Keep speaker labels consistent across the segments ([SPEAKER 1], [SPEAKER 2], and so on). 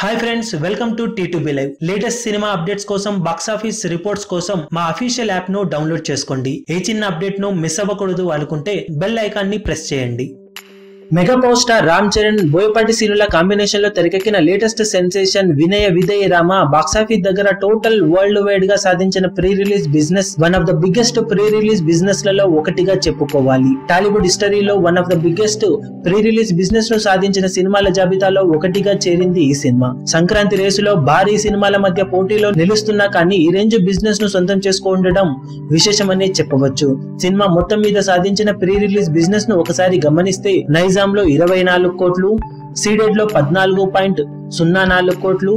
[SPEAKER 1] Hi friends, welcome to T2B Live. Latest cinema updates కోసం, box office reports కోసం మా official app ను download చేసుకోండి. ఏ చిన్న అప్డేట్ ను మిస్ అవ్వకూడదు అనుకుంటే బెల్ ఐకాన్ ని ప్రెస్ చేయండి. Mega power star Ram Charan, Boyapati సీనుల కాంబినేషన్ లో తెరకెక్కిన latest sensation Vinaya Vidheya Rama box office దగ్గర టోటల్ వరల్డ్ వైడ్ గా సాధించిన pre release business one of the biggest pre release business లలో ఒకటిగా చెప్పుకోవాలి. టాలీవుడ్ హిస్టరీలో one of the biggest pre release business ను సాధించిన సినిమాల జాబితాలో ఒకటిగా చేరింది ఈ సినిమా. సంక్రాంతి రేసులో భారీ సినిమాల మధ్య పోటీలో నిలుస్తున్నా కానీ ఈ రేంజ్ బిజినెస్ ను సొంతం చేసుకోవడం విశేషమనే చెప్పవచ్చు. సినిమా మొత్తం మీద సాధించిన ప్రీ రిలీజ్ బిజినెస్ ను ఒకసారి గమనిస్తే నైజాం లో 24 కోట్లు, సీడెడ్ లో 14.04 కోట్లు,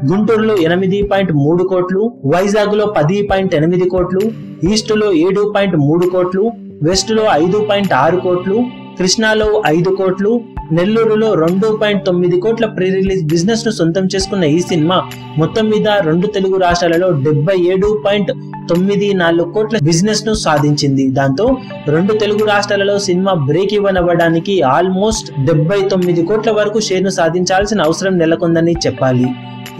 [SPEAKER 1] గుంటూరులో 8.3 కోట్లు, వైజాగ్ లో 10.8 కోట్లు, ఈస్ట్ లో 7.3 కోట్లు, వెస్ట్ లో 5.6 కోట్లు, కృష్ణాలో 5 కోట్లు, నెల్లూరులో 2.9 కోట్ల ప్రీ రిలీజ్ బిజినెస్ ను సొంతం చేసుకున్న ఈ సినిమా మొత్తం మీద 2 తెలుగు రాష్ట్రాలలో 77.94 కోట్ల బిజినెస్ ను సాధించింది. దాంతో 2 తెలుగు రాష్ట్రాలలో సినిమా బ్రేక్ ఈవెన్ అవ్వడానికి ఆల్మోస్ట్ 79 కోట్ల వరకు షేర్ ను సాధించాల్సిన అవసరం నెలకొందని చెప్పాలి.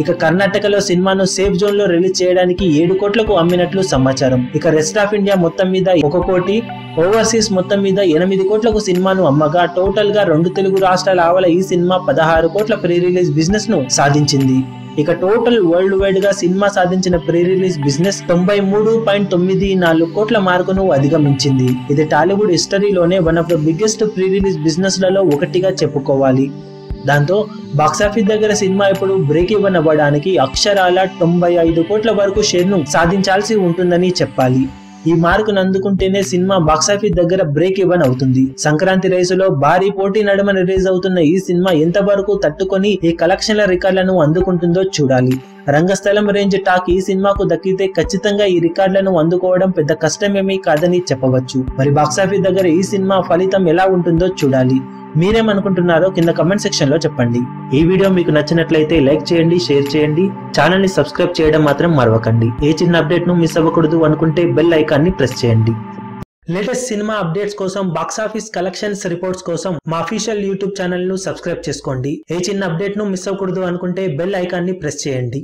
[SPEAKER 1] ఇక కర్ణాటకలో సినిమాను సేఫ్ జోన్ లో రిలీజ్ చేయడానికి 7 కోట్లకు అమ్మినట్లు సమాచారం. ఇక రెస్ట్ ఆఫ్ ఇండియా మొత్తం మీద 1 కోటి, ఓవర్సీస్ మొత్తం మీద 8 కోట్లకు సినిమాను అమ్మగా టోటల్ గా 2 తెలుగు రాష్ట్రాల ఆవల ఈ సినిమా 16 కోట్ల ప్రీ రిలీజ్ బిజినెస్ ను సాధించింది. ఇక టోటల్ వరల్డ్ వైడ్ గా సినిమా సాధించిన ప్రీ రిలీజ్ బిజినెస్ 93.94 కోట్ల మార్కును అధిగమించింది. ఇది టాలీవుడ్ హిస్టరీలోనే one of the biggest pre release business లలో ఒకటిగా చెప్పుకోవాలి. దాంతో బాక్సాఫీస్ దగ్గర సినిమా ఇప్పుడు బ్రేక్ ఈవెన్ అవ్వడానికి అక్షరాల 95 కోట్ల వరకు షేర్ ను సాధించాల్సి ఉంటుందని చెప్పాలి. ఈ మార్కును అందుకుంటేనే సినిమా బాక్సాఫీస్ దగ్గర బ్రేక్ ఈవెన్ అవుతుంది. సంక్రాంతి రేసులో భారీ పోటీ నడుమ రిలీజ్ అవుతున్న ఈ సినిమా ఎంతవరకు తట్టుకొని ఈ కలెక్షన్ల రికార్డులను అందుకుంటుందో చూడాలి. రంగస్థలం రేంజ్ టాక్ ఈ సినిమాకు దక్కితే ఖచ్చితంగా ఈ రికార్డులను అందుకోవడం పెద్ద కష్టమేమీ కాదని చెప్పవచ్చు. మరి బాక్సాఫీస్ దగ్గర ఈ సినిమా ఫలితం ఎలా ఉంటుందో చూడాలి. మీరేమనుకుంటున్నారో కింద కమెంట్ సెక్షన్ లో చెప్పండి. ఈ వీడియో మీకు నచ్చినట్లయితే లైక్ చేయండి, షేర్ చేయండి, ఛానల్ ని సబ్స్క్రైబ్ చేయడం మాత్రం మరవకండి. ఏ చిన్న అప్డేట్ ను మిస్ అవ్వకూడదు అనుకుంటే బెల్ ఐకాన్ ని ప్రెస్ చేయండి. లేటెస్ట్ సినిమా అప్డేట్స్ కోసం, బాక్స్ ఆఫీస్ కలెక్షన్స్ రిపోర్ట్స్ కోసం మా అఫీషియల్ యూట్యూబ్ ఛానల్ ను సబ్స్క్రైబ్ చేసుకోండి. ఏ చిన్న అప్డేట్ ను మిస్ అవ్వకూడదు అనుకుంటే బెల్ ఐకాన్ ని ప్రెస్ చేయండి.